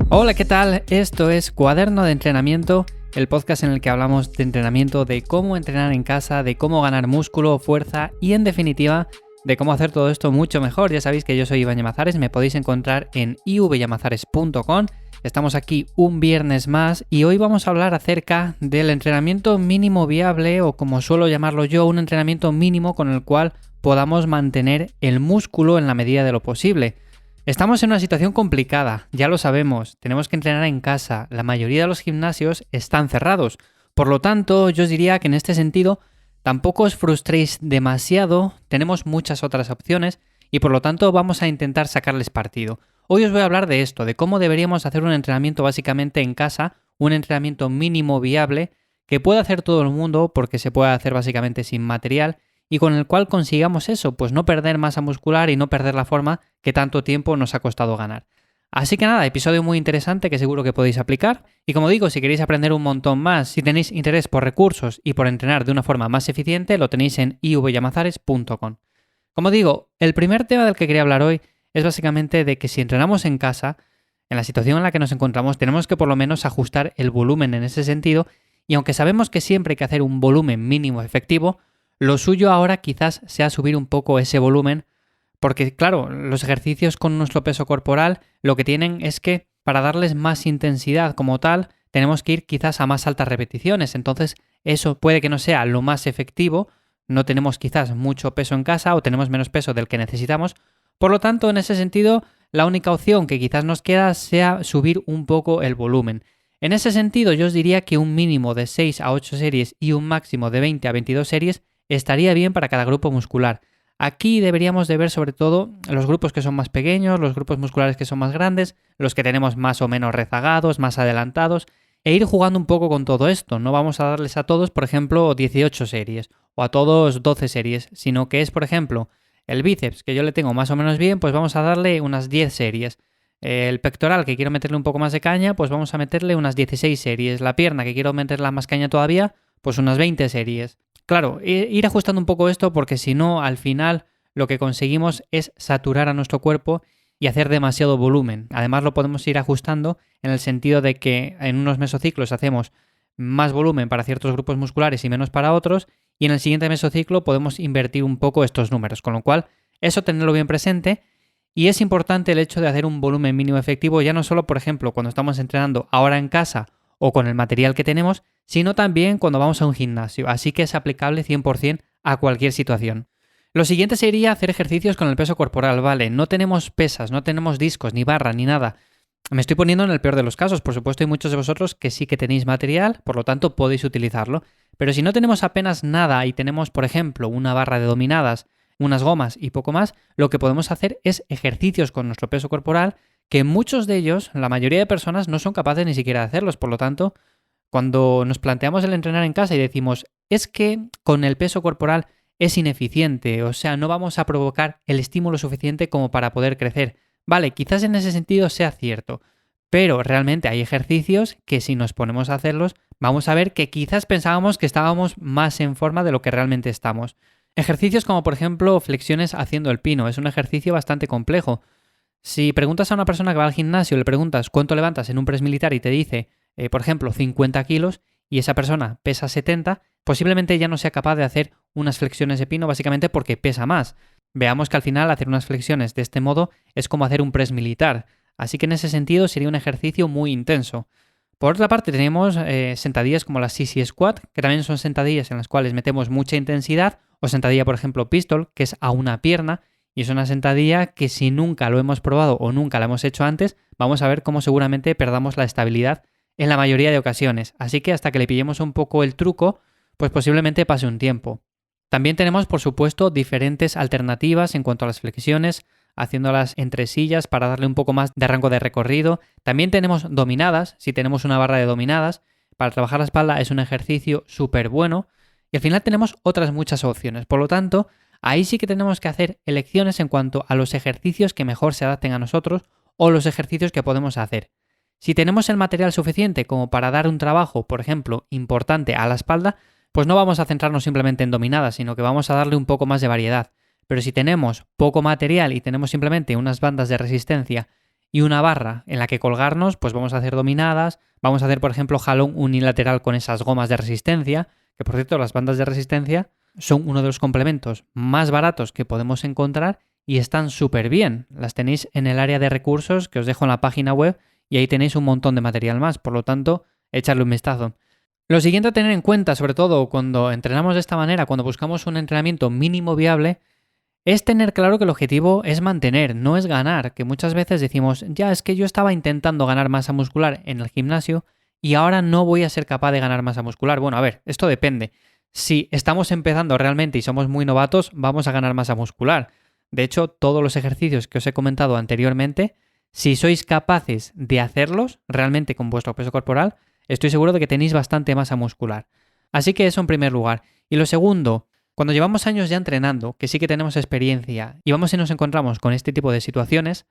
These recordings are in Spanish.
Hola, ¿qué tal? Esto es Cuaderno de Entrenamiento, el podcast en el que hablamos de entrenamiento, de cómo entrenar en casa, de cómo ganar músculo, fuerza y, en definitiva, de cómo hacer todo esto mucho mejor. Ya sabéis que yo soy Iván Llamazares, me podéis encontrar en ivllamazares.com. Estamos aquí un viernes más y hoy vamos a hablar acerca del entrenamiento mínimo viable, o como suelo llamarlo yo, un entrenamiento mínimo con el cual podamos mantener el músculo en la medida de lo posible. Estamos en una situación complicada, ya lo sabemos, tenemos que entrenar en casa, la mayoría de los gimnasios están cerrados, por lo tanto yo os diría que en este sentido tampoco os frustréis demasiado, tenemos muchas otras opciones y por lo tanto vamos a intentar sacarles partido. Hoy os voy a hablar de esto, de cómo deberíamos hacer un entrenamiento básicamente en casa, un entrenamiento mínimo viable que pueda hacer todo el mundo porque se puede hacer básicamente sin material y con el cual consigamos eso, pues no perder masa muscular y no perder la forma que tanto tiempo nos ha costado ganar. Así que nada, episodio muy interesante que seguro que podéis aplicar y como digo, si queréis aprender un montón más, si tenéis interés por recursos y por entrenar de una forma más eficiente, lo tenéis en ivllamazares.com. Como digo, el primer tema del que quería hablar hoy es básicamente de que si entrenamos en casa, en la situación en la que nos encontramos, tenemos que por lo menos ajustar el volumen en ese sentido y aunque sabemos que siempre hay que hacer un volumen mínimo efectivo, lo suyo ahora quizás sea subir un poco ese volumen porque, claro, los ejercicios con nuestro peso corporal lo que tienen es que para darles más intensidad como tal tenemos que ir quizás a más altas repeticiones. Entonces eso puede que no sea lo más efectivo, no tenemos quizás mucho peso en casa o tenemos menos peso del que necesitamos. Por lo tanto, en ese sentido, la única opción que quizás nos queda sea subir un poco el volumen. En ese sentido, yo os diría que un mínimo de 6 a 8 series y un máximo de 20 a 22 series estaría bien para cada grupo muscular. Aquí deberíamos de ver sobre todo los grupos que son más pequeños, los grupos musculares que son más grandes, los que tenemos más o menos rezagados, más adelantados, e ir jugando un poco con todo esto. No vamos a darles a todos, por ejemplo, 18 series o a todos 12 series, sino que es, por ejemplo, el bíceps, que yo le tengo más o menos bien, pues vamos a darle unas 10 series. El pectoral, que quiero meterle un poco más de caña, pues vamos a meterle unas 16 series. La pierna, que quiero meterla más caña todavía, pues unas 20 series. Claro, ir ajustando un poco esto porque si no, al final lo que conseguimos es saturar a nuestro cuerpo y hacer demasiado volumen. Además lo podemos ir ajustando en el sentido de que en unos mesociclos hacemos más volumen para ciertos grupos musculares y menos para otros y en el siguiente mesociclo podemos invertir un poco estos números, con lo cual eso tenerlo bien presente y es importante el hecho de hacer un volumen mínimo efectivo ya no solo, por ejemplo, cuando estamos entrenando ahora en casa o con el material que tenemos, sino también cuando vamos a un gimnasio, así que es aplicable 100% a cualquier situación. Lo siguiente sería hacer ejercicios con el peso corporal, vale, no tenemos pesas, no tenemos discos, ni barra, ni nada. Me estoy poniendo en el peor de los casos, por supuesto hay muchos de vosotros que sí que tenéis material, por lo tanto podéis utilizarlo, pero si no tenemos apenas nada y tenemos, por ejemplo, una barra de dominadas, unas gomas y poco más, lo que podemos hacer es ejercicios con nuestro peso corporal que muchos de ellos, la mayoría de personas no son capaces ni siquiera de hacerlos, por lo tanto, cuando nos planteamos el entrenar en casa y decimos, es que con el peso corporal es ineficiente, o sea, no vamos a provocar el estímulo suficiente como para poder crecer. Vale, quizás en ese sentido sea cierto, pero realmente hay ejercicios que si nos ponemos a hacerlos, vamos a ver que quizás pensábamos que estábamos más en forma de lo que realmente estamos. Ejercicios como por ejemplo flexiones haciendo el pino, es un ejercicio bastante complejo. Si preguntas a una persona que va al gimnasio, le preguntas cuánto levantas en un press militar y te dice, por ejemplo, 50 kilos y esa persona pesa 70, posiblemente ya no sea capaz de hacer unas flexiones de pino básicamente porque pesa más. Veamos que al final hacer unas flexiones de este modo es como hacer un press militar, así que en ese sentido sería un ejercicio muy intenso. Por otra parte tenemos sentadillas como la sissy squat, que también son sentadillas en las cuales metemos mucha intensidad, o sentadilla por ejemplo pistol, que es a una pierna, y es una sentadilla que si nunca lo hemos probado o nunca la hemos hecho antes, vamos a ver cómo seguramente perdamos la estabilidad en la mayoría de ocasiones. Así que hasta que le pillemos un poco el truco, pues posiblemente pase un tiempo. También tenemos, por supuesto, diferentes alternativas en cuanto a las flexiones, haciéndolas entre sillas para darle un poco más de rango de recorrido. También tenemos dominadas, si tenemos una barra de dominadas. Para trabajar la espalda es un ejercicio súper bueno. Y al final tenemos otras muchas opciones. Por lo tanto, ahí sí que tenemos que hacer elecciones en cuanto a los ejercicios que mejor se adapten a nosotros o los ejercicios que podemos hacer. Si tenemos el material suficiente como para dar un trabajo, por ejemplo, importante a la espalda, pues no vamos a centrarnos simplemente en dominadas, sino que vamos a darle un poco más de variedad. Pero si tenemos poco material y tenemos simplemente unas bandas de resistencia y una barra en la que colgarnos, pues vamos a hacer dominadas, vamos a hacer, por ejemplo, jalón unilateral con esas gomas de resistencia, que por cierto, las bandas de resistencia son uno de los complementos más baratos que podemos encontrar y están súper bien. Las tenéis en el área de recursos que os dejo en la página web y ahí tenéis un montón de material más, por lo tanto, echarle un vistazo. Lo siguiente a tener en cuenta, sobre todo cuando entrenamos de esta manera, cuando buscamos un entrenamiento mínimo viable, es tener claro que el objetivo es mantener, no es ganar, que muchas veces decimos, ya es que yo estaba intentando ganar masa muscular en el gimnasio y ahora no voy a ser capaz de ganar masa muscular. Bueno, a ver, esto depende. Si estamos empezando realmente y somos muy novatos, vamos a ganar masa muscular. De hecho, todos los ejercicios que os he comentado anteriormente, si sois capaces de hacerlos realmente con vuestro peso corporal, estoy seguro de que tenéis bastante masa muscular. Así que eso en primer lugar. Y lo segundo, cuando llevamos años ya entrenando, que sí que tenemos experiencia y vamos y nos encontramos con este tipo de situaciones,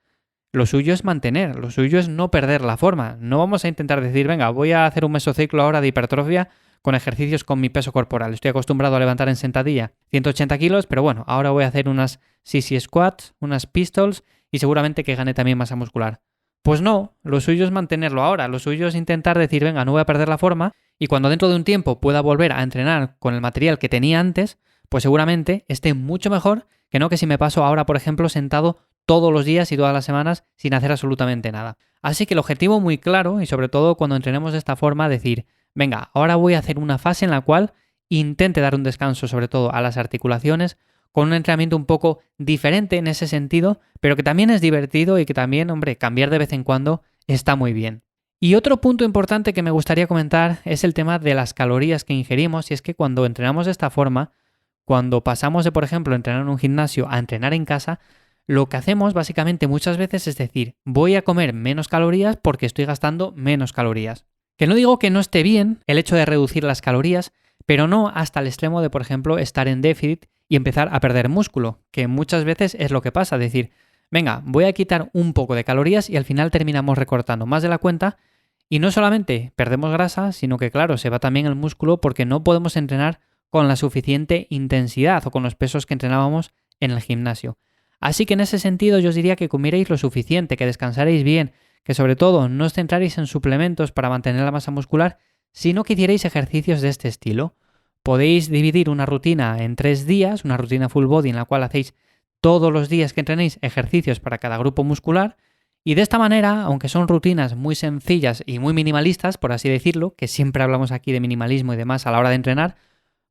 lo suyo es mantener, lo suyo es no perder la forma. No vamos a intentar decir, venga, voy a hacer un mesociclo ahora de hipertrofia con ejercicios con mi peso corporal. Estoy acostumbrado a levantar en sentadilla 180 kilos, pero bueno, ahora voy a hacer unas CC squats, unas pistols y seguramente que gane también masa muscular. Pues no, lo suyo es mantenerlo ahora, lo suyo es intentar decir, venga, no voy a perder la forma y cuando dentro de un tiempo pueda volver a entrenar con el material que tenía antes, pues seguramente esté mucho mejor que no que si me paso ahora, por ejemplo, sentado todos los días y todas las semanas sin hacer absolutamente nada. Así que el objetivo muy claro y sobre todo cuando entrenemos de esta forma, decir, venga, ahora voy a hacer una fase en la cual intente dar un descanso sobre todo a las articulaciones con un entrenamiento un poco diferente en ese sentido, pero que también es divertido y que también, hombre, cambiar de vez en cuando está muy bien. Y otro punto importante que me gustaría comentar es el tema de las calorías que ingerimos y es que cuando entrenamos de esta forma, cuando pasamos de, por ejemplo, entrenar en un gimnasio a entrenar en casa, lo que hacemos básicamente muchas veces es decir, voy a comer menos calorías porque estoy gastando menos calorías. Que no digo que no esté bien el hecho de reducir las calorías, pero no hasta el extremo de, por ejemplo, estar en déficit y empezar a perder músculo, que muchas veces es lo que pasa, decir, venga, voy a quitar un poco de calorías y al final terminamos recortando más de la cuenta y no solamente perdemos grasa, sino que claro, se va también el músculo porque no podemos entrenar con la suficiente intensidad o con los pesos que entrenábamos en el gimnasio. Así que en ese sentido yo os diría que comierais lo suficiente, que descansaréis bien, que sobre todo no os centraréis en suplementos para mantener la masa muscular, sino que hicierais ejercicios de este estilo. Podéis dividir una rutina en 3 días, una rutina full body en la cual hacéis todos los días que entrenéis ejercicios para cada grupo muscular y de esta manera, aunque son rutinas muy sencillas y muy minimalistas, por así decirlo, que siempre hablamos aquí de minimalismo y demás a la hora de entrenar,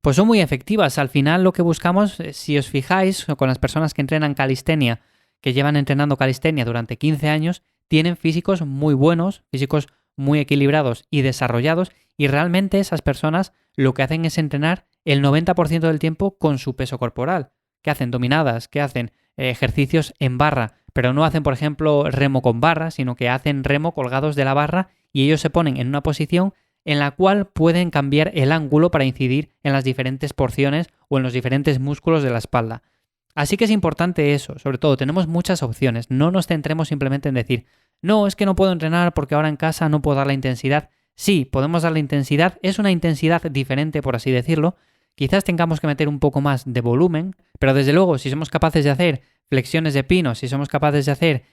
pues son muy efectivas. Al final lo que buscamos, si os fijáis, con las personas que entrenan calistenia, que llevan entrenando calistenia durante 15 años, tienen físicos muy buenos, físicos muy equilibrados y desarrollados, y realmente esas personas lo que hacen es entrenar el 90% del tiempo con su peso corporal. Que hacen dominadas, que hacen ejercicios en barra, pero no hacen, por ejemplo, remo con barra, sino que hacen remo colgados de la barra y ellos se ponen en una posición en la cual pueden cambiar el ángulo para incidir en las diferentes porciones o en los diferentes músculos de la espalda. Así que es importante eso, sobre todo tenemos muchas opciones, no nos centremos simplemente en decir, no, es que no puedo entrenar porque ahora en casa no puedo dar la intensidad. Sí, podemos dar la intensidad, es una intensidad diferente por así decirlo, quizás tengamos que meter un poco más de volumen, pero desde luego si somos capaces de hacer flexiones de pino, si somos capaces de hacer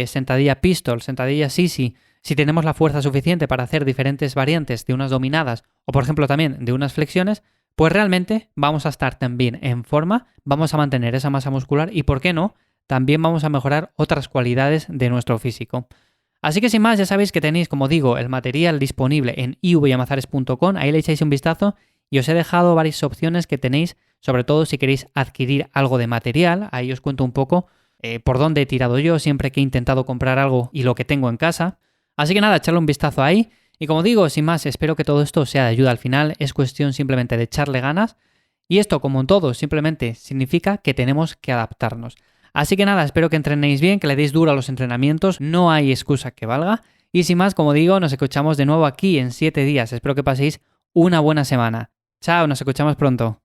sentadilla pistol, sentadilla sisi, si tenemos la fuerza suficiente para hacer diferentes variantes de unas dominadas o por ejemplo también de unas flexiones, pues realmente vamos a estar también en forma, vamos a mantener esa masa muscular y por qué no, también vamos a mejorar otras cualidades de nuestro físico. Así que sin más, ya sabéis que tenéis, como digo, el material disponible en ivyamazares.com, ahí le echáis un vistazo y os he dejado varias opciones que tenéis, sobre todo si queréis adquirir algo de material, ahí os cuento un poco por dónde he tirado yo siempre que he intentado comprar algo y lo que tengo en casa. Así que nada, echarle un vistazo ahí. Y como digo, sin más, espero que todo esto sea de ayuda al final. Es cuestión simplemente de echarle ganas. Y esto, como en todo, simplemente significa que tenemos que adaptarnos. Así que nada, espero que entrenéis bien, que le deis duro a los entrenamientos. No hay excusa que valga. Y sin más, como digo, nos escuchamos de nuevo aquí en 7 días. Espero que paséis una buena semana. Chao, nos escuchamos pronto.